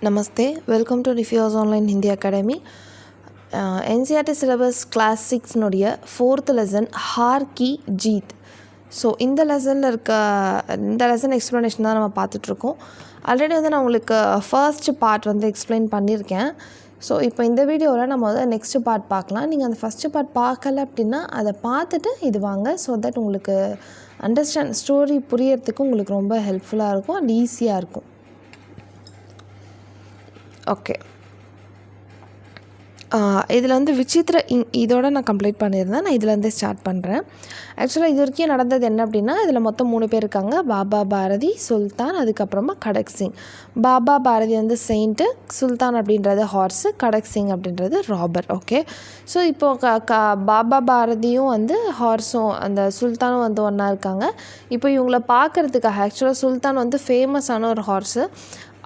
Namaste, welcome to Rifyos Online Hindi Academy. NCERT syllabus class 6 நோடிய 4th lesson Haar ki Jeet. So இந்த lesson explanation தான் நம்ம பார்த்துட்ருக்கோம். ஆல்ரெடி வந்து நான் உங்களுக்கு ஃபர்ஸ்ட் பார்ட் வந்து எக்ஸ்பிளைன் பண்ணியிருக்கேன். ஸோ இப்போ இந்த வீடியோவில் நம்ம வந்து நெக்ஸ்ட்டு பார்ட் பார்க்கலாம். நீங்கள் அந்த ஃபஸ்ட்டு பார்ட் பார்க்கல அப்படின்னா அதை பார்த்துட்டு இது வாங்க. ஸோ தட் உங்களுக்கு ஸ்டோரி புரியறதுக்கு உங்களுக்கு ரொம்ப ஹெல்ப்ஃபுல்லாக இருக்கும் அண்ட் ஈஸியாக இருக்கும். ஓகே, இதில் வந்து விசித்திர இதோட நான் கம்ப்ளீட் பண்ணியிருந்தேன். நான் இதிலேருந்தே ஸ்டார்ட் பண்ணுறேன். ஆக்சுவலாக இது வரைக்கும் நடந்தது என்ன அப்படின்னா, இதில் மொத்தம் 3 பேர் இருக்காங்க. பாபா பாரதி, சுல்தான், அதுக்கப்புறமா கடக் சிங். பாபா பாரதி வந்து செயின்ட்டு, சுல்தான் அப்படின்றது ஹார்ஸு, கடக் சிங் அப்படின்றது ராபர். ஓகே, ஸோ இப்போது பாபா பாரதியும் வந்து ஹார்ஸும் அந்த சுல்தானும் வந்து ஒன்றா இருக்காங்க. இப்போ இவங்கள பார்க்குறதுக்காக ஆக்சுவலாக சுல்தான் வந்து ஃபேமஸான ஒரு ஹார்ஸு.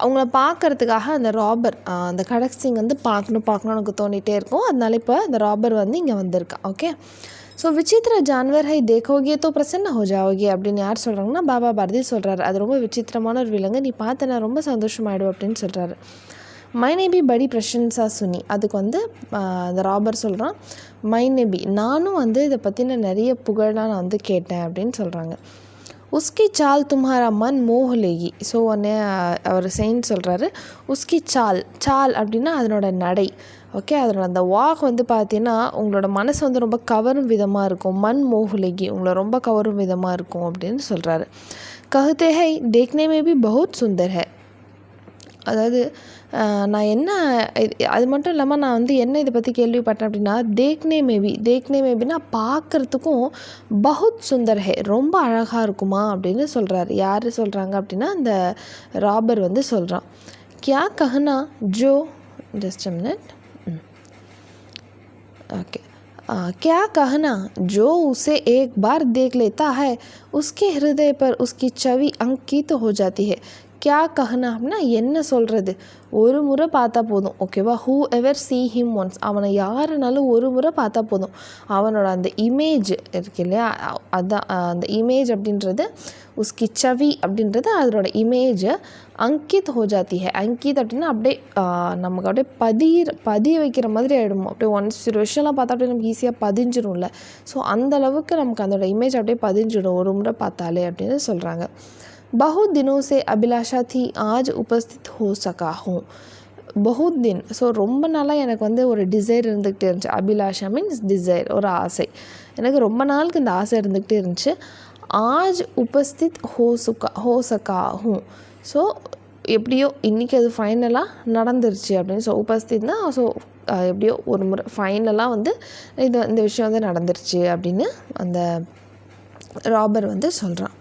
அவங்கள பார்க்குறதுக்காக அந்த ராபர் அந்த கடக் சிங் வந்து பார்க்கணும்னு எனக்கு தோணிகிட்டே இருக்கும். அதனால இப்போ அந்த ராபர் வந்து இங்கே வந்திருக்கான். ஓகே, ஸோ விசித்திர ஜான்வர் ஹை தேக்கோகே தோ பிரசன்ன ஹோ ஜாவோகே அப்படின்னு யார் சொல்கிறாங்கன்னா பாபா பாரதி சொல்கிறாரு. அது ரொம்ப விசித்திரமான ஒரு விலங்கு, நீ பார்த்தனா ரொம்ப சந்தோஷமாயிடும் அப்படின்னு சொல்கிறாரு. மைனேபி படி பிரசன்ஸா சுனி. அதுக்கு வந்து அந்த ராபர் சொல்கிறான், மைனேபி நானும் வந்து இதை பற்றின நிறைய புகழெலாம் நான் வந்து கேட்டேன் அப்படின்னு சொல்கிறாங்க. உஸ்கி சால் தும்ஹாரா மன் மோஹ் லேகி. ஸோ உடனே அவர் செயின்ட் சொல்கிறாரு, உஸ்கி சால் அப்படின்னா அதனோட நடை. ஓகே, அதனோட அந்த வாக் வந்து பார்த்தீங்கன்னா உங்களோட மனசு வந்து ரொம்ப கவரும் விதமாக இருக்கும். மன் மோஹ் லேகி உங்களை ரொம்ப கவரும் விதமாக இருக்கும் அப்படின்னு சொல்கிறாரு. கஹ்தே ஹை தேக்னே மே பி பஹுத் சுந்தர் ஹை. அதாவது நான் என்ன அது மட்டும் இல்லாமல் நான் வந்து என்ன இதை பற்றி கேள்விப்பட்டேன் அப்படின்னா, தேக்னே மேபினா பார்க்குறதுக்கும் பஹுத் சுந்தர் ஹே ரொம்ப அழகாக இருக்குமா அப்படின்னு சொல்கிறாரு. யார் சொல்கிறாங்க அப்படின்னா அந்த ராபர் வந்து சொல்கிறான். கியா கஹனா ஜோ ஜஸ்ட் அ மினிட். ஓகே, क्या कहना जो उसे एक बार देख लेता है उसके हृदय पर उसकी छवि अंकित हो जाती है. क्या कहना அப்படின்னா என்ன சொல்கிறது, ஒரு முறை பார்த்தா போதும். ஓகேவா, who ever see him once, அவனை யாருனாலும் ஒரு முறை பார்த்தா போதும். அவனோட அந்த இமேஜ் இருக்கு இல்லையா, அதுதான் அந்த இமேஜ் அப்படின்றது உஸ்கி சவி அப்படின்றது அதனோட இமேஜ் அங்கித் ஹோ ஜாத்தி ஹை. அங்கித் அப்படின்னா அப்படியே நமக்கு அப்படியே பதிய வைக்கிற மாதிரி ஆகிடும். அப்படியே ஒன்ஸ் ஒரு விஷயம்லாம் பார்த்தா அப்படியே நமக்கு ஈஸியாக பதிஞ்சிடும்ல. ஸோ அந்தளவுக்கு நமக்கு அதோட இமேஜ் அப்படியே பதிஞ்சிடும் ஒரு முறை பார்த்தாலே அப்படின்னு சொல்கிறாங்க. बहुत दिनों से अभिलाषा थी आज उपस्थित हो सका हूँ. बहुत दिन, ஸோ ரொம்ப நாளாக எனக்கு வந்து ஒரு டிசைர் இருந்துக்கிட்டே இருந்துச்சு. அபிலாஷா மீன்ஸ் டிசைர், ஒரு ஆசை. எனக்கு ரொம்ப நாளுக்கு இந்த ஆசை இருந்துக்கிட்டே இருந்துச்சு. ஆஜ் உபஸ்தித் ஹோ சக்கா ஹூ. ஸோ எப்படியோ இன்றைக்கி அது ஃபைனலாக நடந்துருச்சு அப்படின்னு. ஸோ உபஸ்தித்னா ஸோ எப்படியோ ஒரு முறை ஃபைனலாக வந்து இந்த விஷயம் வந்து நடந்துருச்சு அப்படின்னு அந்த ராபர் வந்து சொல்கிறான்.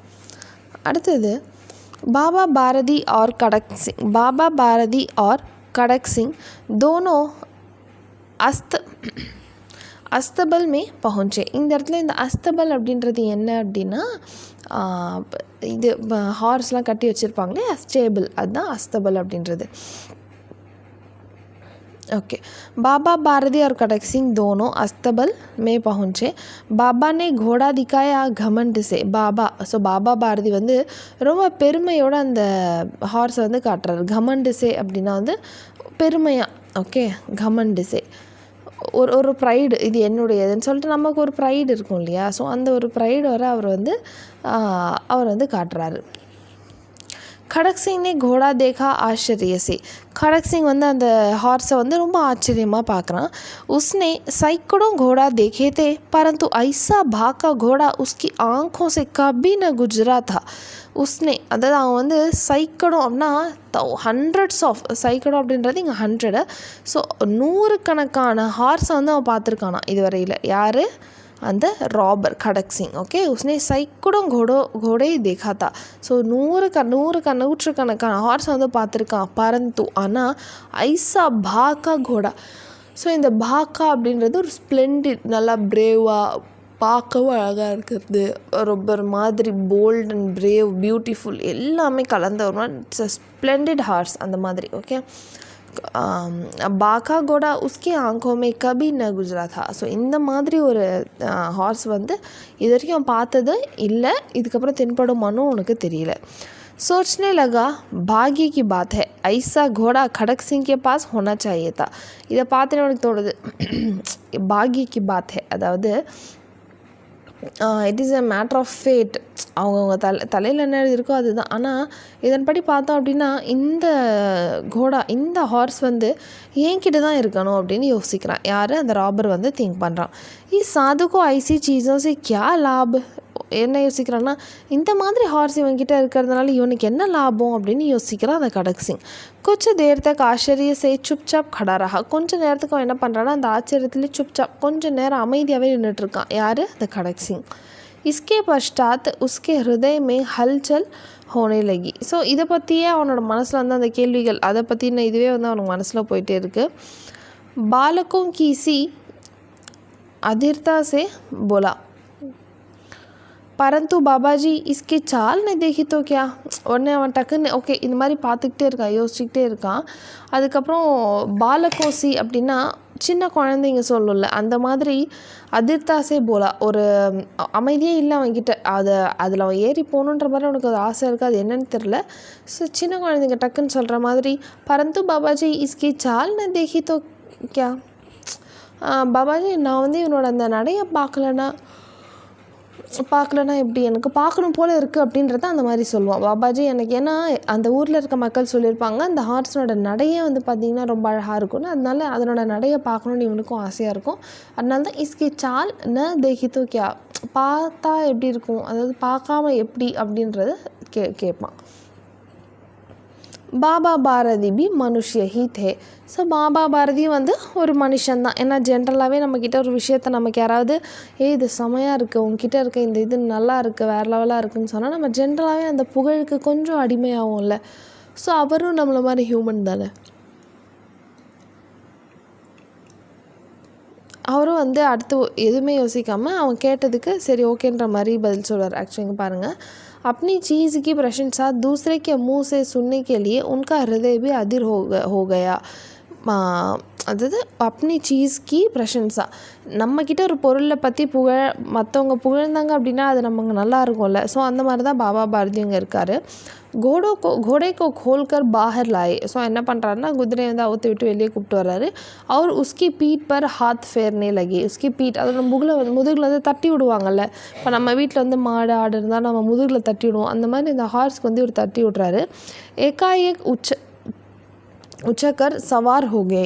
அடுத்தது பாபா பாரதி और கடக் சிங் दोनों அஸ்தபல் மே பहुंचे. இந்த இடத்துல இந்த அஸ்தபல் அப்படின்றது என்ன அப்படின்னா, இது ஹார்ஸ்லாம் கட்டி வச்சுருப்பாங்களே ஸ்டேபிள், அதுதான் அஸ்தபல் அப்படின்றது. ओके, बाबा बारदी और कड़क सिंह दोनों अस्तबल में पहुँचे. बाबा ने घोड़ा दिखाया घमंड से. பாபா பாரதி வந்து ரொம்ப பெருமையோட அந்த ஹார்ஸை வந்து காட்டுறாரு. கமண்டு சே அப்படின்னா வந்து பெருமையாக. ஓகே, கமண்டு சே ஒரு ப்ரைடு, இது என்னுடையதுன்னு சொல்லிட்டு நமக்கு ஒரு ப்ரைடு இருக்கும் இல்லையா. ஸோ அந்த ஒரு ப்ரைடு வர அவர் வந்து காட்டுறாரு. கடக் சிங் நே கோடா தேகா ஆச்சரிய சே. கடக் சிங் வந்து அந்த ஹார்ஸை வந்து ரொம்ப ஆச்சரியமாக பார்க்குறான். உஸ்னே सैकड़ों घोड़ा देखे थे परंतु ऐसा भागा घोड़ा उसकी आँखों से कभी न गुजरा था. உஸ்னே அதாவது அவன் வந்து சைக்கடம் அப்படின்னா ஹண்ட்ரட்ஸ் ஆஃப் சைக்கடம் அப்படின்றது இங்கே 100. ஸோ 100கணக்கான ஹார்ஸை வந்து அவன் பார்த்துருக்கானா இதுவரையில். யார்? அந்த ராபர் கடக் சிங். ஓகே, உஸ்னே சைக்கடம் கோடை தேகாத்தா. ஸோ நூற்றுக்கணக்கான ஹார்ஸ் வந்து பார்த்துருக்கான். பரந்து ஆனால் ஐசா பாக்கா கோடா. ஸோ இந்த பாக்கா அப்படின்றது ஒரு ஸ்ப்ளெண்டிட், நல்லா பிரேவாக பார்க்கவும் அழகாக இருக்கிறது, ரொம்ப ஒரு மாதிரி போல்ட் அண்ட் பிரேவ் பியூட்டிஃபுல் எல்லாமே கலந்த ஒரு மாதிரி இட்ஸ் அ ஸ்ப்ளெண்டிட் ஹார்ஸ் அந்த மாதிரி. ஓகே, பாக்கா கோடா உஸ்கி ஆங்கோமே கபி ந குஜரா தா. ஸோ இந்த மாதிரி ஒரு ஹார்ஸ் வந்து இது வரைக்கும் பார்த்தது இல்லை, இதுக்கப்புறம் தென்படுமானும் உனக்கு தெரியல. सोचने लगा भाग्य की बात है, ऐसा घोड़ा खड़क सिंह के पास होना चाहिए था. இதை பார்த்துட்டு எனக்கு தோணுது பாக்ய கி பாத் ஹே, அதாவது it is a matter of fate. அவங்கவுங்க தலையில் என்ன இருக்கோ அதுதான். ஆனால் இதன்படி பார்த்தோம் அப்படின்னா இந்த கோடா, இந்த ஹார்ஸ் வந்து என்கிட்ட தான் இருக்கணும் அப்படின்னு யோசிக்கிறான். யார்? அந்த ராபர் வந்து திங்க் பண்ணுறான். சாதுக்கோ ஐசி சீஸோ சே கியா லாப், என்ன யோசிக்கிறான்னா இந்த மாதிரி ஹார்ஸ் இவன்கிட்ட இருக்கிறதுனால இவனுக்கு என்ன லாபம் அப்படின்னு யோசிக்கிறான் அந்த கடக் சிங். கொஞ்சம் நேரத்துக்கு ஆச்சரிய சே சுப்சாப் கடா ரஹா. கொஞ்சம் நேரத்துக்கு அவன் என்ன பண்ணுறான்னா அந்த ஆச்சரியத்துலேயே சுப்சாப் கொஞ்சம் நேரம் அமைதியாகவே நின்றுட்டுருக்கான். யார்? அந்த கடக் சிங். इसके पश्चात उसके हृदय में हलचल होने लगी. ஸோ இதை பற்றியே அவனோட மனசில் வந்து அந்த கேள்விகள், அதை பற்றின இதுவே வந்து அவனுக்கு மனசில் போயிட்டே இருக்குது. बालकों की सी अधीरता से बोला, परंतु बाबाजी इसकी चाल नहीं देखी तो क्या. உடனே அவன் டக்குன்னு ஓகே இந்த மாதிரி பார்த்துக்கிட்டே இருக்கான், யோசிச்சுக்கிட்டே இருக்கான். அதுக்கப்புறம் பாலகோசி அப்படின்னா சின்ன குழந்தைங்க சொல்லல, அந்த மாதிரி அதிர்தாசே போலா, ஒரு அமைதியே இல்லை அவன்கிட்ட. அதில் அவன் ஏறி போகணுன்ற மாதிரி அவனுக்கு அது ஆசை இருக்குது, அது என்னன்னு தெரில. ஸோ சின்ன குழந்தைங்க டக்குன்னு சொல்கிற மாதிரி பரந்து பாபாஜி இஸ்கி சால் ந தேகி தோ கியா, பாபாஜி நான் வந்து இவனோட அந்த நடையை பார்க்கலன்னா எப்படி, எனக்கு பார்க்கணும் போல் இருக்குது அப்படின்றத அந்த மாதிரி சொல்லுவான் பாபாஜி எனக்கு. ஏன்னா அந்த ஊரில் இருக்க மக்கள் சொல்லியிருப்பாங்க அந்த ஹார்ஸனோட நடையே வந்து பார்த்திங்கன்னா ரொம்ப அழகாக இருக்கும்னு, அதனால அதனோட நடையை பார்க்கணுன்னு இவனுக்கும் ஆசையாக இருக்கும். அதனால தான் இஸ்கி சால் ந தேகித்தோ கியா, பார்த்தா எப்படி இருக்கும், அதாவது பார்க்காம எப்படி அப்படின்றத கேட்பான். பாபா பாரதி பி மனுஷ்ய ஹீ தே. ஸோ பாபா பாரதியும் வந்து ஒரு மனுஷன்தான். ஏன்னா ஜென்ரலாகவே நம்மக்கிட்ட ஒரு விஷயத்த நமக்கு யாராவது இது செமையாக இருக்குது, உங்ககிட்ட இருக்க இந்த இது நல்லா இருக்குது, வேறு லெவலாக இருக்குதுன்னு சொன்னால் நம்ம ஜென்ரலாகவே அந்த புகழுக்கு கொஞ்சம் அடிமையாகும்ல. ஸோ அவரும் நம்மளை மாதிரி ஹியூமன் தானே. அவரும் வந்து அடுத்து எதுவுமே யோசிக்காமல் அவன் கேட்டதுக்கு சரி ஓகேன்ற மாதிரி பதில் சொல்வார். ஆக்சுவலி இங்கே பாருங்கள், अपनी चीज़ की प्रशंसा दूसरे के मुंह से सुनने के लिए उनका हृदय भी अधीर हो गया. அதாவது அப்னி சீஸ்கி பிரசன்ஸா, நம்மக்கிட்ட ஒரு பொருளை பற்றி மற்றவங்க புகழ்ந்தாங்க அப்படின்னா அது நமக்கு நல்லா இருக்கும்ல. ஸோ அந்த மாதிரி தான் பாபா பாரதியும் இருக்கார். கோடைக்கோ கோல்கர் பாஹர் லாயே. ஸோ என்ன பண்ணுறாருன்னா குதிரையை வந்து அவுத்து விட்டு வெளியே கூப்பிட்டு வர்றாரு. அவர் உஸ்கி பீட் பர் ஹாத் ஃபேர்னே லகி. உஸ்கி பீட், அதோட முதுகில் வந்து தட்டி விடுவாங்கல்ல. இப்போ நம்ம வீட்டில் வந்து மாடு ஆடு இருந்தால் நம்ம முதுகில் தட்டி விடுவோம், அந்த மாதிரி இந்த ஹார்ஸ்க்கு வந்து இவர் தட்டி விட்றாரு. ஏகாஏக் உச்சக்கர் சவார் ஹோகே.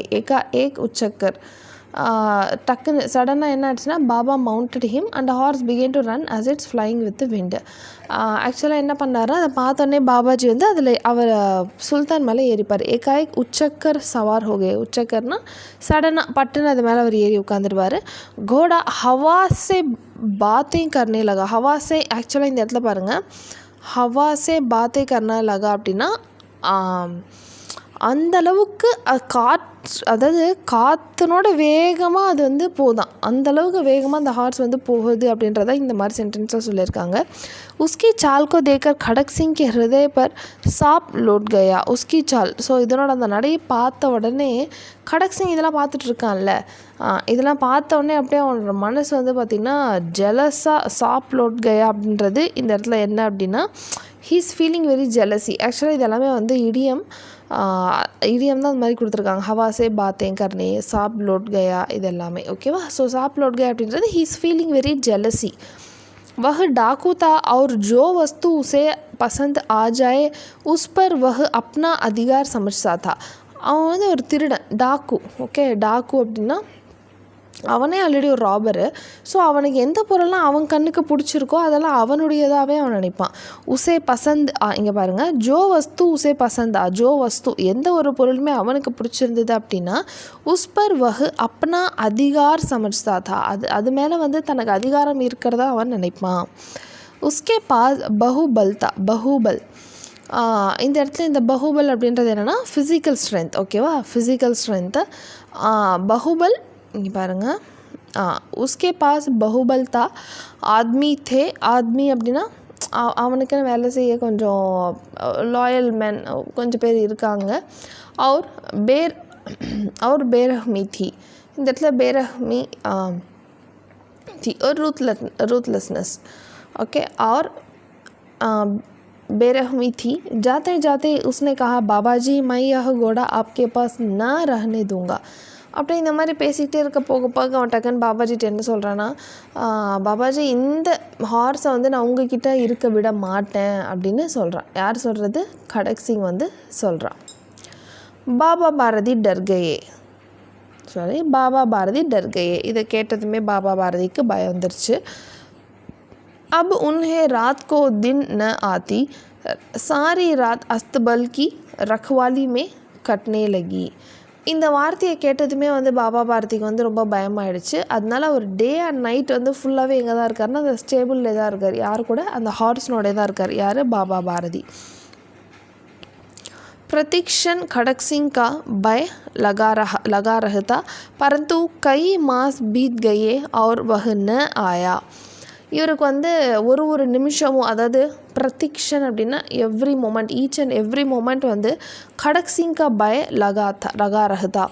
ஏக் உச்சக்கர் டக்குன்னு சடனாக என்ன ஆச்சுன்னா Baba mounted him and horse began to run as it's flying with wind. ஆக்சுவலாக என்ன பண்ணாரு, அதை பார்த்தோன்னே பாபாஜி வந்து அதில் அவர் சுல்தான் மேலே ஏறிப்பார். ஏகாயக் உச்சக்கர் சவார் ஹோகே. உச்சக்கர்னால் சடனாக பட்டுன்னு அது மேலே அவர் ஏறி உட்காந்துருவார். கோடா ஹவாசே பாத்தே கர்னே லகா. ஹவாசே ஆக்சுவலாக இந்த இடத்துல பாருங்கள், ஹவாசே பாத்தே கர்னே லகா அப்படின்னா அந்தளவுக்கு அதாவது காற்றுனோட வேகமாக அது வந்து போதான், அந்தளவுக்கு வேகமாக அந்த ஹார்ஸ் வந்து போகுது அப்படின்றத இந்த மாதிரி சென்டென்ஸாக சொல்லியிருக்காங்க. உஸ்கி சால் கோ தேக்கர் கடக் சிங் கே ஹிருதய பர் சாப் லோட் கயா. உஸ்கி சால், ஸோ இதனோட அந்த நடையை பார்த்த உடனே கடக் சிங் இதெல்லாம் பார்த்துட்டு இருக்கான்ல, இதெல்லாம் பார்த்த உடனே அப்படியே அவனோட மனசு வந்து பார்த்திங்கன்னா ஜெலஸாக சாப் லோட் கயா அப்படின்றது இந்த இடத்துல என்ன அப்படின்னா ஹீஸ் ஃபீலிங் வெரி ஜெலசி. ஆக்சுவலாக இது எல்லாமே வந்து இடியம் தான் அந்த மாதிரி கொடுத்துருக்காங்க. ஹவாசே பாத்தே கர்னே, சாப் லோட் கயா, இது எல்லாமே ஓகேவா. ஸோ சாப் லோட் கயா அப்படின்றது ஹீஸ் ஃபீலிங் வெரி ஜெலசி. वह डाकू था और जो वस्तु उसे पसंद आ जाए उस पर वह अपना अधिकार समझता था. அவன் வந்து ஒரு திருடன், டாக்கு. ஓகே, டாக்கு அப்படின்னா அவனே ஆல்ரெடி ஒரு ராபரு. ஸோ அவனுக்கு எந்த பொருள்லாம் அவன் கண்ணுக்கு பிடிச்சிருக்கோ அதெல்லாம் அவனுடையதாகவே அவன் நினைப்பான். உசே பசந்த், இங்கே பாருங்கள், ஜோ வஸ்து உசே பசந்தா. ஜோ வஸ்து, எந்த ஒரு பொருளுமே அவனுக்கு பிடிச்சிருந்தது அப்படின்னா உஸ்பர் வஹு அப்னா அதிகார் சமஜ்தா தா. அது மேலே வந்து தனக்கு அதிகாரம் இருக்கிறதா அவன் நினைப்பான். உஸ்கே பாஸ் பஹுபல் தா. பஹுபல், இந்த இடத்துல இந்த பஹுபல் அப்படின்றது என்னென்னா ஃபிசிக்கல் ஸ்ட்ரென்த். ஓகேவா, ஃபிசிக்கல் ஸ்ட்ரென்த்து. பஹுபல் இங்கே பாருங்கள், உஸ்கே பாஸ் பஹுபல் தா. ஆத்மி தே. ஆத்மி அப்படின்னா அவனுக்குன்னு வேலை செய்ய கொஞ்சம் லாயல் மேன் கொஞ்சம் பேர் இருக்காங்க. और बेरहमी थी. இந்த இடத்துல बेरहमी थी और रूथलेसनेस. ओके, और बेरहमी थी। जाते जाते उसने कहा, बाबा जी मैं यह घोड़ा आपके पास ना रहने दूंगा. அப்படி இந்த மாதிரி பேசிக்கிட்டே இருக்க போக போக அவன் டக்குன்னு பாபாஜிட்ட என்ன சொல்கிறான்னா, பாபாஜி இந்த ஹார்ஸை வந்து நான் உங்ககிட்ட இருக்க விட மாட்டேன் அப்படின்னு சொல்கிறான். யார் சொல்கிறது? கடக் சிங் வந்து சொல்கிறான். பாபா பாரதி டர்கயே, பாபா பாரதி டர்கயே. இதை கேட்டதுமே பாபா பாரதிக்கு பயம் வந்துருச்சு. अब उन्हें रात को दिन न आती, सारी रात अस्तबल की रखवाली में कटने लगी. இந்த வார்த்தையை கேட்டதுமே வந்து பாபா பாரதிக்கு வந்து ரொம்ப பயமாயிடுச்சு. அதனால ஒரு டே அண்ட் நைட் வந்து ஃபுல்லாகவே எங்கே தான் இருக்காருன்னா அந்த ஸ்டேபிளில் தான் இருக்கார். யார் கூட? அந்த ஹார்ஸ்னோட தான் இருக்கார். யார்? பாபா பாரதி. प्रतिक्षण खड़क सिंह का भय लगा रहता, परंतु कई मास बीत गए और वह न आया. இவருக்கு வந்து ஒரு நிமிஷமும், அதாவது பிரதிக்ஷன் அப்படின்னா every moment, each and every moment வந்து கடக் சிங் கா பய லகா ரஹதா.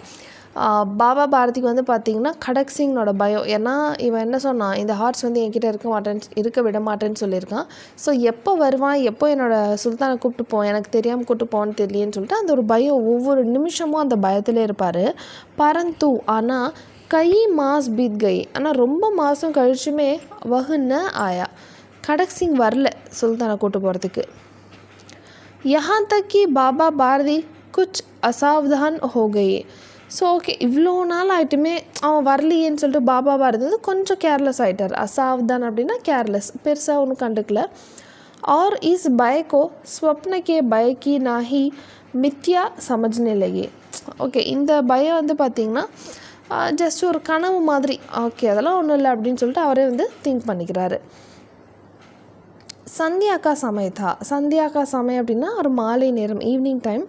பாபா பாரதிக்கு வந்து பார்த்திங்கன்னா கடக் சிங்கோட பயம். ஏன்னா இவன் என்ன சொன்னான், இந்த ஹார்ஸ் வந்து என்கிட்ட இருக்க விட மாட்டேன்னு சொல்லியிருக்கான். ஸோ எப்போ வருவான், எப்போ என்னோடய சுல்தானை கூப்பிட்டு போவேன், எனக்கு தெரியாமல் கூப்பிட்டு போவான்னு தெரியலேன்னு சொல்லிட்டு அந்த ஒரு பயம், ஒவ்வொரு நிமிஷமும் அந்த பயத்திலே இருப்பார். பரந்து ஆனால் கை மாஸ் பீத் கை, ஆனால் ரொம்ப மாதம் கழிச்சுமே வகுன்னு ஆயா, கடக் சிங் வரல சுல்தானை கூட்டு போகிறதுக்கு. யஹா தக் கி பாபா பாரதி குச் அசாவதான் ஹோ கயே. ஸோ ஓகே, இவ்வளோ நாள் ஆகிட்டுமே அவன் வரலையேன்னு சொல்லிட்டு பாபா பாரதி வந்து கொஞ்சம் கேர்லெஸ் ஆகிட்டார். அசாவதான் அப்படின்னா கேர்லெஸ், பெருசாக ஒன்றும் கண்டுக்கல. और इस भय को स्वप्न के भय की ना ही मिथ्या समझने लगे. ஓகே, இந்த பயம் வந்து பார்த்திங்கன்னா ஜஸ்ட் ஒரு கனவு மாதிரி, ஓகே அதெல்லாம் ஒன்றும் இல்லை அப்படின்னு சொல்லிட்டு அவரே வந்து திங்க் பண்ணிக்கிறாரு. சந்தியாக்கா சமயத்தா, சந்தியாக்கா சமயம் அப்படின்னா ஒரு மாலை நேரம், ஈவினிங் டைம்.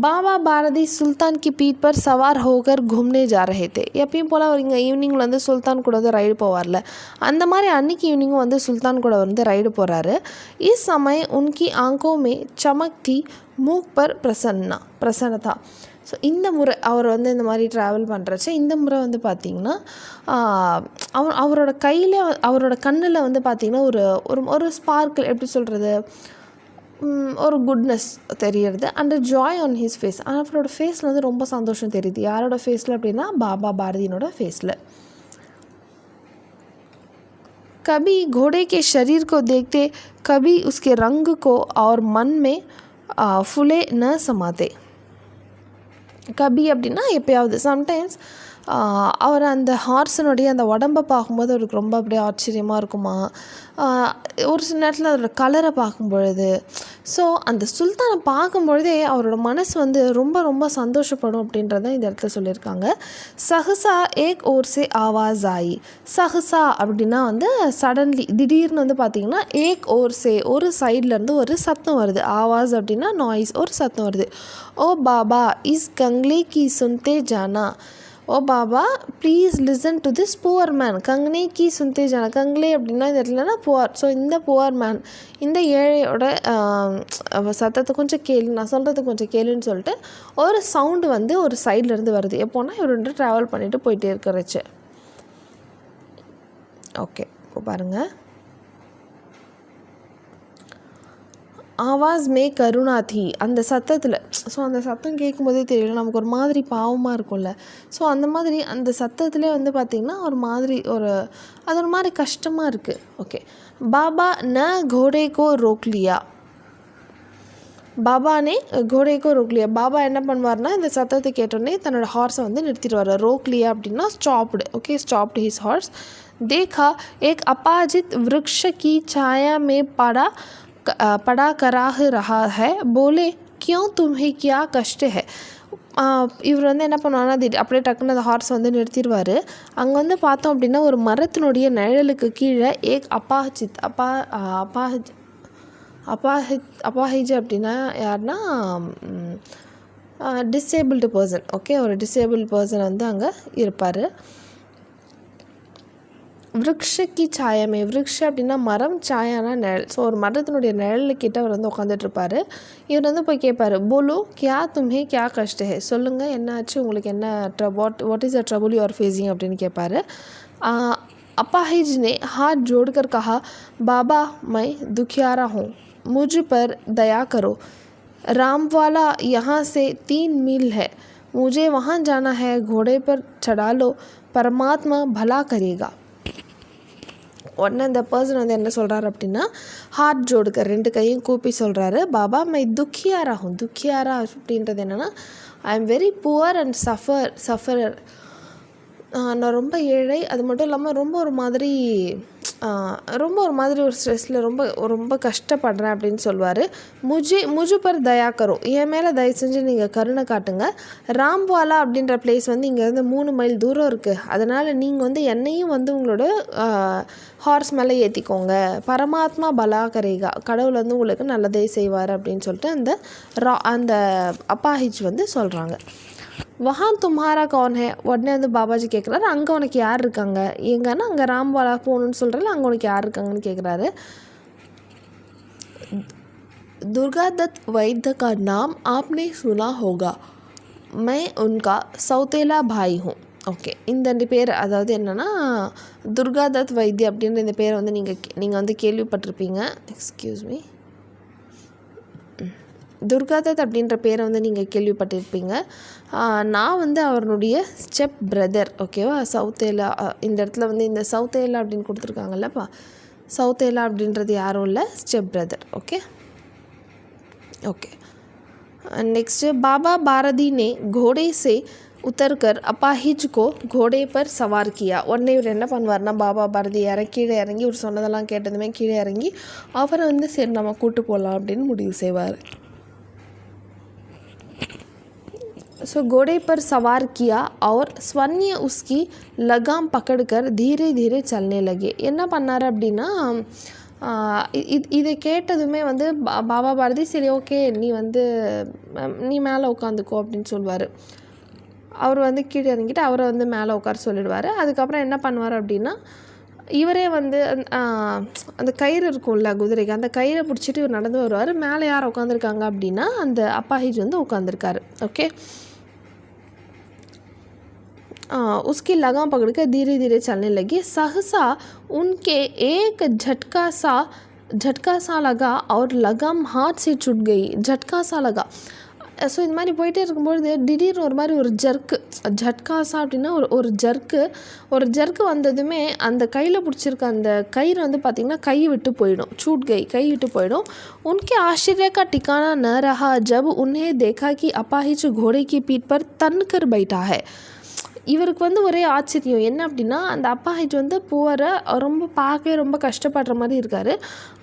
பாபா பாரதி சுல்தான் கி பீட் பர் சவார் ஹோகர் घूमने जा रहे थे. எப்பயும் போல் அவர் இங்கே ஈவினிங்கில் வந்து சுல்தான் கூட வந்து ரைடு போவார்ல, அந்த மாதிரி அன்றைக்கி ஈவினிங்கும் வந்து சுல்தான் கூட வந்து ரைடு போகிறாரு. இஸ் சமய உன்கி ஆங்கோ மே சமக் தி, மூக் பர் பிரசன்னதா. ஸோ இந்த முறை அவர் வந்து இந்த மாதிரி ட்ராவல் பண்ணுறச்சு, இந்த முறை வந்து பார்த்திங்கன்னா அவரோட கையில், அவரோட கண்ணில் வந்து பார்த்திங்கன்னா ஒரு ஸ்பார்க்கிள், எப்படி சொல்கிறது, ஒரு குட்னஸ் தெரியுறது. And joy on his face, அவரோட ஃபேஸில் வந்து ரொம்ப சந்தோஷம் தெரியுது. யாரோட ஃபேஸில் அப்படின்னா பாபா பாரதியினோட ஃபேஸில். कभी घोड़े के शरीर को देखते, कभी उसके रंग को और मन में फूले न समाते. கபி அப்படின்னா எப்பயாவது, சம்டைம்ஸ் அவர் அந்த ஹார்ஸனுடைய அந்த உடம்பை பார்க்கும்போது அவருக்கு ரொம்ப அப்படியே ஆச்சரியமாக இருக்குமா. ஒரு சில நேரத்தில் அதோட கலரை பார்க்கும் பொழுது, ஸோ அந்த சுல்தானை பார்க்கும்பொழுதே அவரோட மனசு வந்து ரொம்ப ரொம்ப சந்தோஷப்படும் அப்படின்றத இந்த இடத்துல சொல்லியிருக்காங்க. சஹசா ஏக் ஓர் சே ஆவாஸ் ஆயி. சஹசா அப்படின்னா வந்து சடன்லி, திடீர்னு வந்து பார்த்திங்கன்னா ஏக் ஓர் சே, ஒரு சைட்லேருந்து ஒரு சத்தம் வருது. ஆவாஸ் அப்படின்னா நாய்ஸ், ஒரு சத்தம் வருது. ஓ பாபா இஸ் கங்லே கி சுன்தே ஜானா. Oh Baba please listen to this poor man. கங்னே கி சுன்தே ஜானா, கங்லே அப்படின்னா இந்த இடத்துலனா புவர். ஸோ இந்த புவர் மேன், இந்த ஏழையோட சத்தத்தை கொஞ்சம் கேளு, நான் சொல்கிறது கொஞ்சம் கேளுன்னு சொல்லிட்டு ஒரு சவுண்டு வந்து ஒரு சைட்லேருந்து வருது. எப்போனா இவர் வந்து ட்ராவல் பண்ணிவிட்டு போயிட்டே இருக்கிறச்சு. ஓகே, இப்போ பாருங்கள். ஆவாஸ் மே கருணா தி, அந்த சத்தத்தில், ஸோ அந்த சத்தம் கேட்கும்போதே தெரியல, நமக்கு ஒரு மாதிரி பாவமாக இருக்கும்ல. ஸோ அந்த மாதிரி அந்த சத்தத்திலே வந்து பார்த்திங்கன்னா ஒரு மாதிரி அது ஒரு மாதிரி கஷ்டமாக இருக்குது. ஓகே, பாபா ந கோடே கோ ரோக் லியா. பாபானே கோடேக்கோ ரோக்லியா. பாபா என்ன பண்ணுவார்னா இந்த சத்தத்தை கேட்டோடனே தன்னோட ஹார்ஸை வந்து நிறுத்திடுவார். ரோக்லியா அப்படின்னா stopped. Okay, stopped his horse. देखा एक अपाजित वृक्ष की छाया में पड़ा कराह रहा है, बोले क्यों तुम्हें क्या कष्ट है. இவர் வந்து என்ன பண்ணுவாங்கன்னா அப்படியே டக்குன்னு அந்த ஹார்ஸ் வந்து நிறுத்திடுவார். அங்கே வந்து பார்த்தோம் அப்படின்னா ஒரு மரத்தினுடைய நிழலுக்கு கீழே ஏக் அப்பாஹிஜ் அப்படின்னா யாருன்னா டிசேபிள்டு பர்சன். ஓகே, ஒரு டிசேபிள் பர்சன் வந்து அங்கே இருப்பார். விருக்ஷக்கி சாயமே, விருக்ஷ அப்படின்னா மரம், சாயானா நிழல். ஸோ ஒரு மரத்தினுடைய நிழலுக்கிட்ட அவர் வந்து உட்காந்துட்ருப்பார். இவர் வந்து போய் கேட்பார், போலோ கியா தும்ஹே கியா கஷ்ட ஹே, சொல்லுங்கள் என்னாச்சு உங்களுக்கு, என்ன what is the trouble you are facing அப்படின்னு கேட்பார். अपाहिज ने हाथ जोड़कर कहा, बाबा मैं दुखियारा हूँ, मुझ पर दया करो, रामवाला यहाँ से 3 मील है, मुझे वहाँ जाना है, घोड़े पर चढ़ा लो, परमात्मा भला करेगा. உடனே இந்த பர்சன் வந்து என்ன சொல்கிறாரு அப்படின்னா, ஹார்ட் ஜோடுக்க 2 கையும் கூப்பி சொல்கிறாரு, பாபா மை துக்கியாரா ஹூம். துக்கியாரா அப்படின்றது என்னென்னா, I am very poor and sufferer. நான் ரொம்ப ஏழை, அது மட்டும் இல்லாமல் ரொம்ப ஒரு மாதிரி ஒரு ஸ்ட்ரெஸ்ஸில் ரொம்ப கஷ்டப்படுறேன் அப்படின்னு சொல்லுவார். முஜு பர் தயா கரோ, என் மேலே தயவு செஞ்சு நீங்கள் கருணை காட்டுங்க. ராம்வாலா அப்படின்ற பிளேஸ் வந்து இங்கேருந்து 3 மைல் தூரம் இருக்குது, அதனால் நீங்கள் வந்து என்னையும் வந்து உங்களோட ஹார்ஸ் மேலே ஏற்றிக்கோங்க. பரமாத்மா பலா கரேகா, கடவுள் வந்து உங்களுக்கு நல்லதே செய்வார் அப்படின்னு சொல்லிட்டு அந்த அப்பாஹிஜ் வந்து சொல்கிறாங்க. வஹான் தும்ஹாரா கௌன் ஹே. உடனே வந்து பாபாஜி கேட்குறாரு, அங்கே உனக்கு யார் இருக்காங்க? எங்கன்னா அங்கே ராம்வாலா போகணுன்னு சொல்கிறல, அங்கே உனக்கு யார் இருக்காங்கன்னு கேட்குறாரு. दुर्गा दत्त वैद्य का नाम आपने सुना होगा, मैं उनका सौतेला भाई हूँ. ஓகே, இந்த 2 பேர், அதாவது என்னென்னா துர்கா தத் வைத்திய அப்படின்ற இந்த பேரை வந்து நீங்கள் வந்து கேள்விப்பட்டிருப்பீங்க. எக்ஸ்கியூஸ் மீ, துர்காதத் அப்படின்ற பேரை வந்து நீங்கள் கேள்விப்பட்டிருப்பீங்க. நான் வந்து அவருடைய ஸ்டெப் பிரதர். ஓகேவா, சவுத்தேலா. இந்த இடத்துல வந்து இந்த சவுத்தேலா அப்படின்னு கொடுத்துருக்காங்கல்லப்பா, சவுத்தேலா அப்படின்றது யாரும் இல்லை, step brother. Okay okay. Next, Baba Bharati ने घोड़े से उतरकर अपाहिज को घोड़े पर सवार किया. உடனே இவர் என்ன பண்ணுவார்னா, பாபா பாரதி கீழே இறங்கி இவர் சொன்னதெல்லாம் கேட்டதுமே கீழே இறங்கி அவரை வந்து சரி நம்ம கூட்டு போகலாம் அப்படின்னு முடிவு செய்வார். सो घोड़े पर सवार किया और स्वर्ण उसकी लगाम पकड़कर धीरे धीरे चलने लगे. என்ன பண்ணார் அப்படின்னா, இதை கேட்டதுமே வந்து பாபா பாரதி சரி ஓகே நீ மேலே உட்காந்துக்கோ அப்படின்னு சொல்லுவார். அவர் வந்து கீழே இறங்கிட்டு அவரை வந்து மேலே உட்கார சொல்லிடுவார். அதுக்கப்புறம் என்ன பண்ணுவார் அப்படின்னா, இவரே வந்து அந்த கயிறு இருக்கும்ல குதிரைக்கு, அந்த கயிறை பிடிச்சிட்டு இவர் நடந்து வருவார். மேலே யார் உட்காந்துருக்காங்க அப்படின்னா, அந்த அப்பாஹிஜ் வந்து உட்காந்துருக்காரு. ஓகே, उसकी लगाम पकड़ कर धीरे धीरे चलने लगी. सहसा उनके एक झटका सा लगा और लगाम हाथ से छूट गई. झटका सा लगा. ஸோ இது மாதிரி போயிட்டே இருக்கும்பொழுது திடீர்னு ஒரு மாதிரி ஒரு ஜட்காசா அப்படின்னா ஒரு ஜர்க்கு வந்ததுமே அந்த கையில் பிடிச்சிருக்க அந்த கயிறு வந்து பார்த்திங்கன்னா கை விட்டு போயிடும். கை விட்டு போயிடும். उनके आश्चर्य का ठिकाना न रहा जब उन्हें देखा कि अपाहिज घोड़े की पीठ पर तन कर बैठा है. இவருக்கு வந்து ஒரே ஆச்சரியம் என்ன அப்படின்னா, அந்த அப்பாஹிஜ் வந்து போகிற பார்க்கவே ரொம்ப கஷ்டப்படுற மாதிரி இருக்கார்.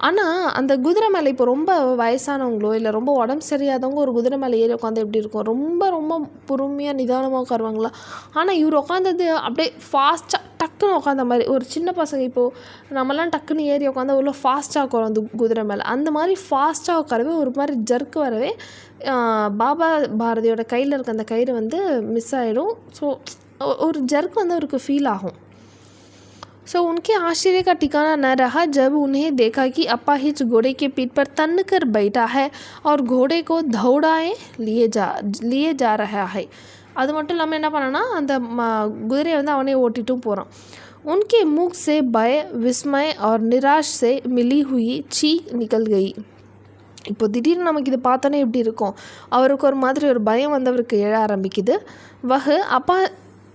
ஆனால் அந்த குதிரை மேலே இப்போ ரொம்ப வயசானவங்களோ இல்லை ரொம்ப உடம்பு சரியாதவங்க ஒரு குதிரை மேலே ஏறி உட்காந்து எப்படி இருக்கும், ரொம்ப ரொம்ப பொறுமையாக நிதானமாக உட்காருவாங்களா. ஆனால் இவர் உட்காந்தது அப்படியே ஃபாஸ்ட்டாக டக்குன்னு உட்காந்த மாதிரி, ஒரு சின்ன பசங்க இப்போது நம்மலாம் டக்குன்னு ஏறி உட்காந்து அவ்வளோ ஃபாஸ்ட்டாக உட்காரும் அந்த குதிரை மேலே, அந்த மாதிரி ஃபாஸ்ட்டாக உட்காரவே ஒரு மாதிரி ஜர்க்கு வரவே பாபா பாரதியோட கையில் இருக்க அந்த கயிறு வந்து மிஸ் ஆகிடும். ஸோ ஒரு ஜர்க் வந்து அவருக்கு ஃபீல் ஆகும். सो उनके आश्चर्य का ठिकाना न रहा जब उन्हें देखा कि अपाहिज घोड़े के पीठ पर तन कर बैठा है और घोड़े को दौड़ाए लिए जा रहा है. அது மட்டும் இல்லாமல் என்ன பண்ணனா, அந்த குதிரையை வந்து அவனே ஓட்டிட்டும் போகிறான். उनके मुख से भय, विस्मय और निराश से मिली हुई चीख निकल गई. இப்போ திடீர்னு நமக்கு இது பார்த்தோன்னே எப்படி இருக்கும், அவருக்கு ஒரு மாதிரி ஒரு பயம் வந்தவருக்கு எழ ஆரம்பிக்குது.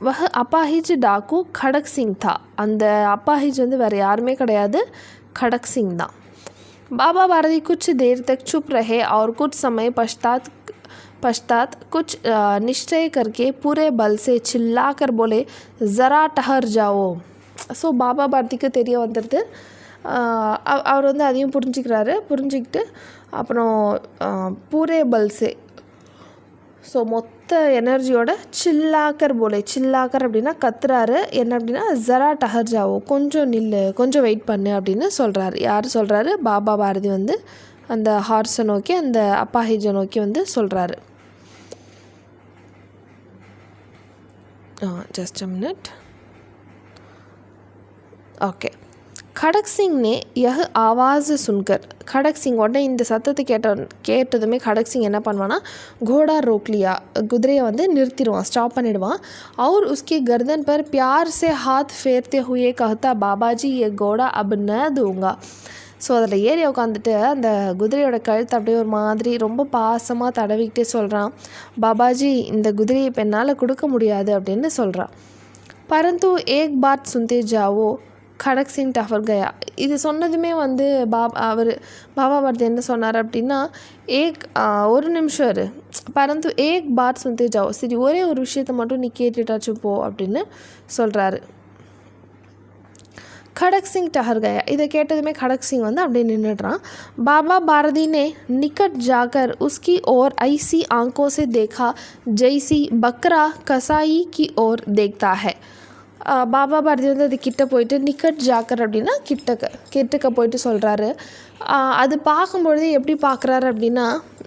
वह अपाहिज डाकू खड़क सिंह था. அந்த அப்பாஹிஜ் வந்து வேறு யாருமே கிடையாது, खड़क सिंह தான். बाबा बारदी कुछ देर तक चुप रहे और कुछ समय पश्चात कुछ निश्चय करके पूरे बल से चिल्लाकर बोले, ज़रा ठहर जाओ. ஸோ பாபா பாரதிக்கு தெரிய வந்துடுது. அவர் வந்து அதையும் புரிஞ்சுக்கிட்டு அப்புறம் பூரே பல்சே, ஸோ மொத்த எனர்ஜியோட சில்லாக்கர் அப்படின்னா கத்துறாரு. என்ன அப்படின்னா, ஜரா டஹர் ஜாவோ, கொஞ்சம் நில்லு, கொஞ்சம் வெயிட் பண்ணு அப்படின்னு சொல்கிறாரு. யார் சொல்கிறாரு? பாபா பாரதி வந்து அந்த ஹார்ஸை நோக்கி, அந்த அப்பாஹிஜை நோக்கி வந்து சொல்கிறாரு. Just a minute. ஓகே. खड़क सिंह ने यह आवाज़ सुनकर, खड़क सिंह உடனே இந்த சத்தத்தை கேட்டதுமே खड़क सिंह என்ன பண்ணுவான்னா, घोड़ा रोक लिया, குதிரையை வந்து நிறுத்திடுவான், ஸ்டாப் பண்ணிடுவான். और उसके गर्दन पर प्यार से हाथ फेरते हुए कहता, बाबा जी ये घोड़ा अब न दूंगा. ஸோ அதில் ஏறி உட்காந்துட்டு அந்த குதிரையோட கழுத்தை அப்படியே ஒரு மாதிரி ரொம்ப பாசமாக தடவிக்கிட்டே சொல்கிறான், பாபாஜி இந்த குதிரையை இப்போ என்னால் கொடுக்க முடியாது அப்படின்னு சொல்கிறான். பரந்து ஏக் பாத் சுன்தே ஜாவோ खड़क सिंह टफर गया. இது சொன்னதுமே வந்து பாபா பர்தி என்ன சொன்னார் அப்படின்னா, ஒரு நிமிஷம் இரு, பரந்து ஏக் பாத் சுன்தே ஜாவோ, சரி ஒரே ஒரு விஷயத்தை மட்டும் நீ கேட்டுட்டாச்சும் போ அப்படின்னு சொல்கிறாரு. खड़क सिंह टहर गया. இதை கேட்டதுமே खड़क सिंह வந்து அப்படியே நின்றுடுறான். बाबा बारदी ने निकट जाकर उसकी ओर ऐसी आंखों से देखा जैसी बकरा कसाई की ओर देखता है. பாபா பாரதி வந்து அது கிட்ட போயிட்டு நிக்கட் ஜாக்கர் அப்படின்னா கிட்டக்க போயிட்டு சொல்கிறாரு. அது பார்க்கும்பொழுது எப்படி பார்க்குறாரு அப்படின்னா,